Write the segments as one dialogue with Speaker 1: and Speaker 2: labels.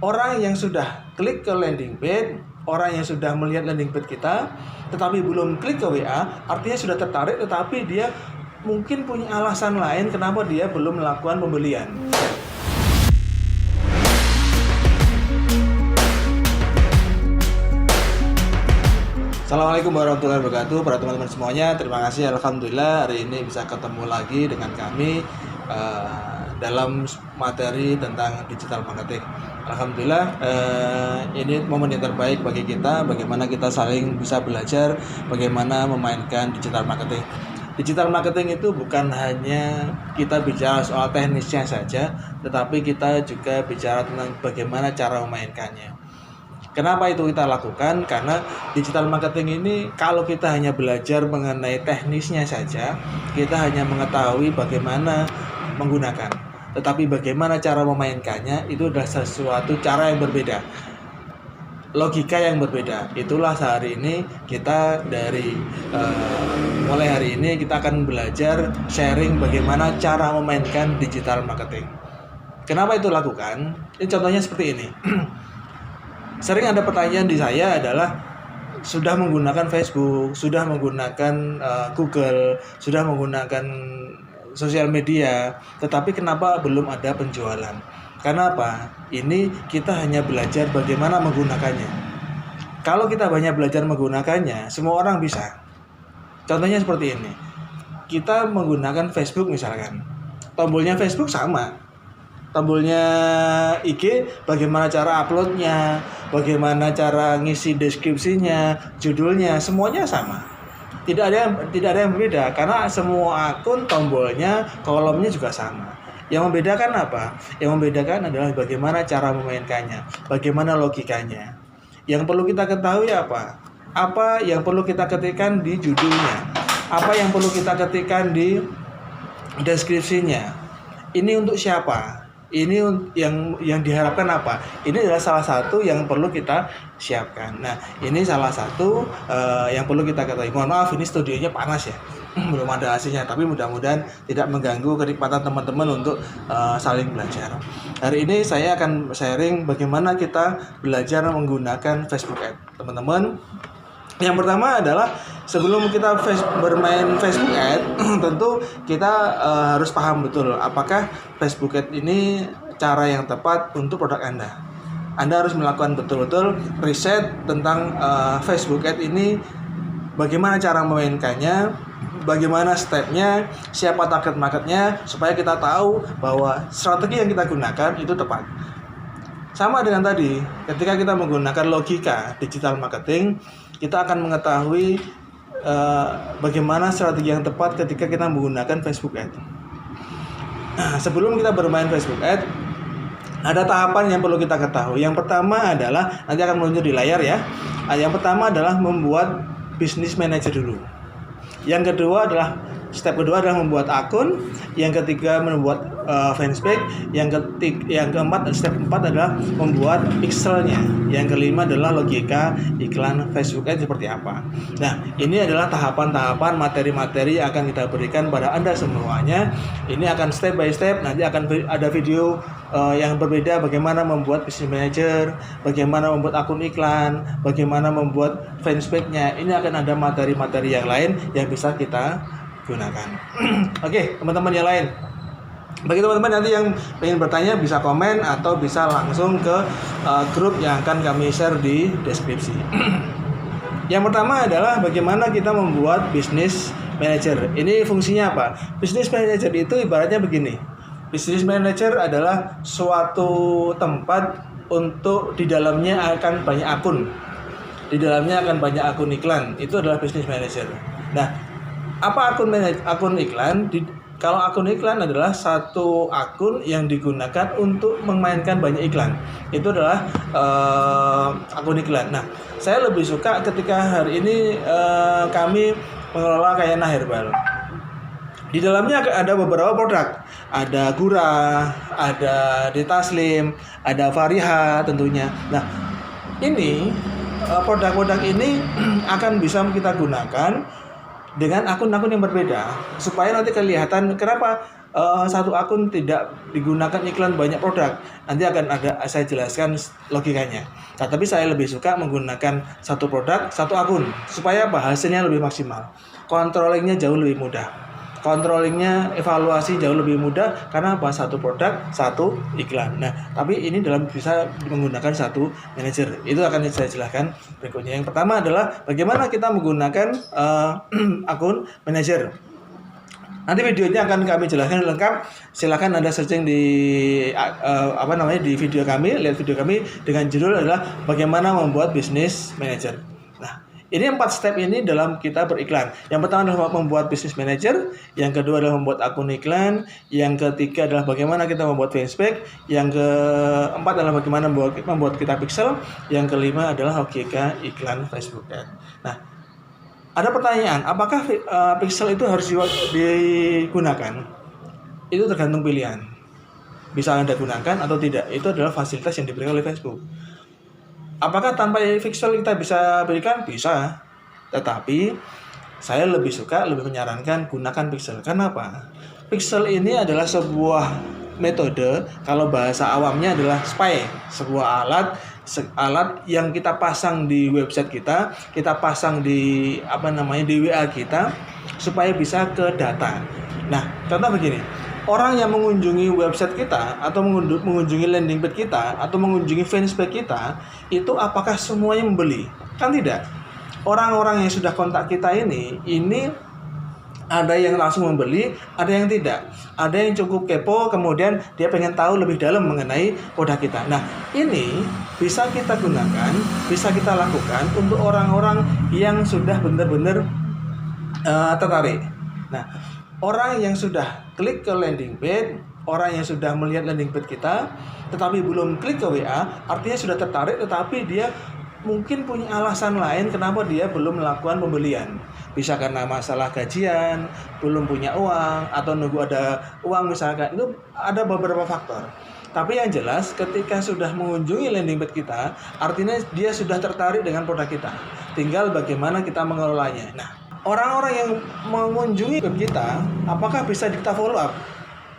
Speaker 1: orang yang sudah klik ke landing page, orang yang sudah melihat landing page kita, tetapi belum klik ke WA, artinya sudah tertarik, tetapi dia mungkin punya alasan lain kenapa dia belum melakukan pembelian. Assalamualaikum warahmatullahi wabarakatuh para teman-teman semuanya. Terima kasih, alhamdulillah hari ini bisa ketemu lagi dengan kami dalam materi tentang digital marketing. Alhamdulillah ini momen yang terbaik bagi kita, bagaimana kita saling bisa belajar bagaimana memainkan digital marketing. Digital marketing itu bukan hanya kita bicara soal teknisnya saja, tetapi kita juga bicara tentang bagaimana cara memainkannya. Kenapa itu kita lakukan? Karena digital marketing ini kalau kita hanya belajar mengenai teknisnya saja, kita hanya mengetahui bagaimana menggunakan. Tetapi bagaimana cara memainkannya itu adalah sesuatu cara yang berbeda. Logika yang berbeda. Itulah sehari ini kita mulai hari ini kita akan belajar sharing bagaimana cara memainkan digital marketing. Kenapa itu lakukan? Ini contohnya seperti ini. Sering ada pertanyaan di saya adalah sudah menggunakan Facebook, sudah menggunakan Google, sudah menggunakan sosial media, tetapi kenapa belum ada penjualan? Karena apa? Ini kita hanya belajar bagaimana menggunakannya. Kalau kita banyak belajar menggunakannya, semua orang bisa. Contohnya seperti ini. Kita menggunakan Facebook misalkan. Tombolnya Facebook sama. Tombolnya IG, bagaimana cara uploadnya, bagaimana cara ngisi deskripsinya, judulnya, semuanya sama. Tidak ada yang berbeda karena semua akun tombolnya, kolomnya juga sama. Yang membedakan apa? Yang membedakan adalah bagaimana cara memainkannya, bagaimana logikanya. Yang perlu kita ketahui apa? Apa yang perlu kita ketikkan di judulnya? Apa yang perlu kita ketikkan di deskripsinya? Ini untuk siapa? Ini yang diharapkan apa? Ini adalah salah satu yang perlu kita siapkan. Nah, ini salah satu yang perlu kita ketahui. Mohon maaf, ini studionya panas ya. Belum ada AC-nya, tapi mudah-mudahan tidak mengganggu kenikmatan teman-teman untuk saling belajar. Hari ini saya akan sharing bagaimana kita belajar menggunakan Facebook Ads. Teman-teman, yang pertama adalah sebelum kita bermain Facebook Ads, tentu kita harus paham betul apakah Facebook Ads ini cara yang tepat untuk produk Anda. Anda harus melakukan betul-betul riset tentang Facebook Ads ini, bagaimana cara memainkannya, bagaimana stepnya, siapa target marketnya, supaya kita tahu bahwa strategi yang kita gunakan itu tepat. Sama dengan tadi, ketika kita menggunakan logika digital marketing, kita akan mengetahui bagaimana strategi yang tepat ketika kita menggunakan Facebook Ads. Nah, sebelum kita bermain Facebook Ads, ada tahapan yang perlu kita ketahui. Yang pertama adalah, nanti akan muncul di layar ya. Yang pertama adalah membuat business manager dulu. Yang kedua adalah step kedua adalah membuat akun, yang ketiga membuat fanspage, yang keempat step 4 adalah membuat pixelnya, yang kelima adalah logika iklan Facebook Ads seperti apa. Nah, ini adalah tahapan-tahapan materi-materi yang akan kita berikan pada Anda semuanya. Ini akan step by step, nanti akan ada video yang berbeda bagaimana membuat business manager, bagaimana membuat akun iklan, bagaimana membuat fanspage-nya. Ini akan ada materi-materi yang lain yang bisa kita gunakan. Oke, teman-teman yang lain. Bagi teman-teman nanti yang ingin bertanya bisa komen atau bisa langsung ke grup yang akan kami share di deskripsi. Yang pertama adalah bagaimana kita membuat business manager. Ini fungsinya apa? Business manager itu ibaratnya begini. Business manager adalah suatu tempat untuk di dalamnya akan banyak akun. Di dalamnya akan banyak akun iklan. Itu adalah business manager. Nah, apa akun iklan? Kalau akun iklan adalah satu akun yang digunakan untuk memainkan banyak iklan. Itu adalah akun iklan. Nah, saya lebih suka ketika hari ini kami mengelola Kayana Herbal. Di dalamnya ada beberapa produk. Ada Gura, ada Detaslim, ada Fariha tentunya. Nah, ini produk-produk ini akan bisa kita gunakan dengan akun-akun yang berbeda supaya nanti kelihatan. Kenapa satu akun tidak digunakan iklan banyak produk. Nanti akan ada saya jelaskan logikanya. Nah, tapi saya lebih suka menggunakan satu produk, satu akun supaya hasilnya lebih maksimal. Controllingnya jauh lebih mudah. Controllingnya, evaluasi jauh lebih mudah karena apa? Satu produk, satu iklan. Nah, tapi ini dalam bisa menggunakan satu manajer. Itu akan saya jelaskan berikutnya. Yang pertama adalah bagaimana kita menggunakan akun manajer. Nanti videonya akan kami jelaskan lengkap. Silakan Anda searching di di video kami, lihat video kami dengan judul adalah bagaimana membuat bisnis manager. Nah, ini 4 step ini dalam kita beriklan. Yang pertama adalah membuat bisnis manager, yang kedua adalah membuat akun iklan, yang ketiga adalah bagaimana kita membuat fanspage, yang keempat adalah bagaimana membuat kita pixel, yang kelima adalah OKK iklan Facebook Ad. Nah, ada pertanyaan, apakah pixel itu harus digunakan? Itu tergantung pilihan. Bisa Anda gunakan atau tidak. Itu adalah fasilitas yang diberikan oleh Facebook. Apakah tanpa pixel kita bisa berikan? Bisa. Tetapi saya lebih menyarankan gunakan pixel. Kenapa? Pixel ini adalah sebuah metode, kalau bahasa awamnya adalah spy, sebuah alat yang kita pasang di website kita pasang di di WA kita supaya bisa ke data. Nah, contoh begini. Orang yang mengunjungi website kita atau mengunjungi landing page kita atau mengunjungi fanspage kita itu apakah semuanya membeli? Kan tidak. Orang-orang yang sudah kontak kita ini ada yang langsung membeli, ada yang tidak. Ada yang cukup kepo, kemudian dia pengen tahu lebih dalam mengenai produk kita. Nah, ini bisa kita gunakan, bisa kita lakukan untuk orang-orang yang sudah benar-benar tertarik. Nah, orang yang sudah klik ke landing page, orang yang sudah melihat landing page kita, tetapi belum klik ke WA, artinya sudah tertarik, tetapi dia mungkin punya alasan lain kenapa dia belum melakukan pembelian. Bisa karena masalah gajian, belum punya uang, atau nunggu ada uang misalkan. Itu ada beberapa faktor. Tapi yang jelas ketika sudah mengunjungi landing page kita, artinya dia sudah tertarik dengan produk kita. Tinggal bagaimana kita mengelolanya. Nah, orang-orang yang mengunjungi web kita, apakah bisa kita follow up?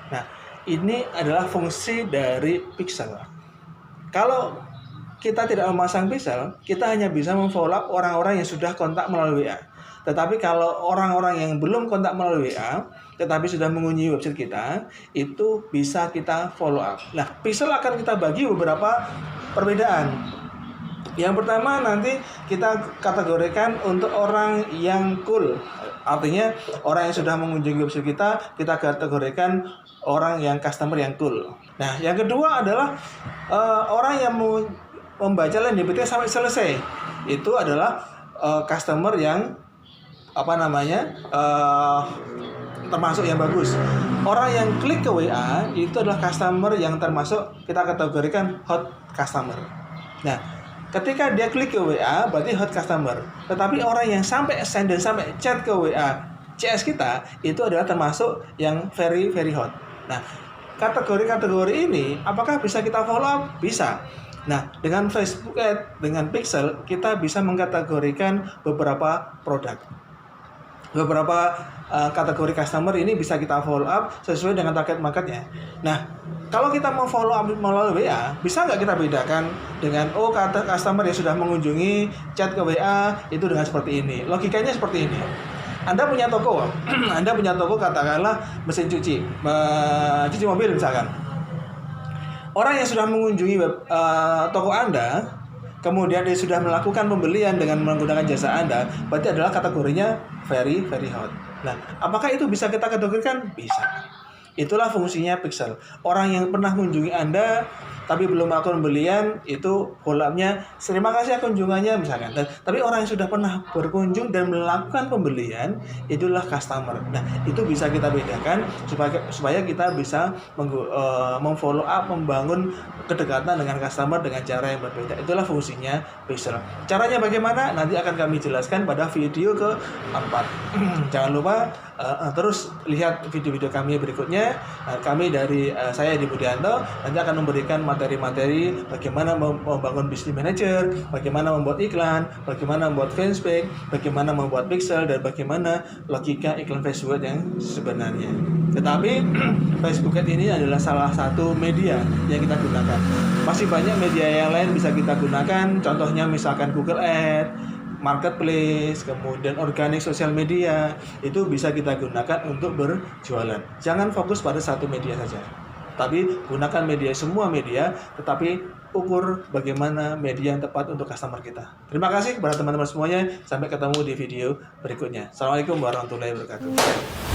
Speaker 1: Nah, ini adalah fungsi dari pixel. Kalau kita tidak memasang pixel, kita hanya bisa memfollow up orang-orang yang sudah kontak melalui WA. Tetapi kalau orang-orang yang belum kontak melalui WA, tetapi sudah mengunjungi website kita, itu bisa kita follow up. Nah, pixel akan kita bagi beberapa perbedaan. Yang pertama nanti kita kategorikan untuk orang yang cool. Artinya orang yang sudah mengunjungi website kita kategorikan orang yang customer yang cool. Nah, yang kedua adalah orang yang membaca landing page sampai selesai. Itu adalah customer yang termasuk yang bagus. Orang yang klik ke WA itu adalah customer yang termasuk kita kategorikan hot customer. Nah, ketika dia klik ke WA berarti hot customer. Tetapi orang yang sampai send dan sampai chat ke WA CS kita itu adalah termasuk yang very very hot. Nah, kategori-kategori ini apakah bisa kita follow up? Bisa. Nah, dengan Facebook Ad, dengan Pixel kita bisa mengkategorikan beberapa produk. Beberapa kategori customer ini bisa kita follow up sesuai dengan target marketnya. Nah, kalau kita mau follow up melalui WA, bisa nggak kita bedakan dengan customer yang sudah mengunjungi chat ke WA itu dengan seperti ini. Logikanya seperti ini. Anda punya toko, katakanlah mesin cuci mobil misalkan. Orang yang sudah mengunjungi toko Anda, kemudian dia sudah melakukan pembelian dengan menggunakan jasa Anda, berarti adalah kategorinya very very hot. Nah, apakah itu bisa kita kategorikan? Bisa. Itulah fungsinya pixel. Orang yang pernah mengunjungi Anda tapi belum melakukan pembelian itu follow-up-nya terima kasih kunjungannya misalkan. Tapi orang yang sudah pernah berkunjung dan melakukan pembelian itulah customer. Nah, itu bisa kita bedakan supaya kita bisa memfollow up, membangun kedekatan dengan customer dengan cara yang berbeda. Itulah fungsinya pixel. Caranya bagaimana? Nanti akan kami jelaskan pada video keempat. Jangan lupa terus lihat video-video kami berikutnya. Kami dari saya Edi Budianto nanti akan memberikan materi-materi bagaimana membangun bisnis manager, bagaimana membuat iklan, bagaimana membuat fanspage, bagaimana membuat pixel, dan bagaimana logika iklan Facebook yang sebenarnya. Tetapi Facebook Ads ini adalah salah satu media yang kita gunakan. Masih banyak media yang lain bisa kita gunakan, contohnya misalkan Google Ads, marketplace, kemudian organik sosial media, itu bisa kita gunakan untuk berjualan. Jangan fokus pada satu media saja, tapi gunakan semua media, tetapi ukur bagaimana media yang tepat untuk customer kita. Terima kasih kepada teman-teman semuanya. Sampai ketemu di video berikutnya. Assalamualaikum warahmatullahi wabarakatuh.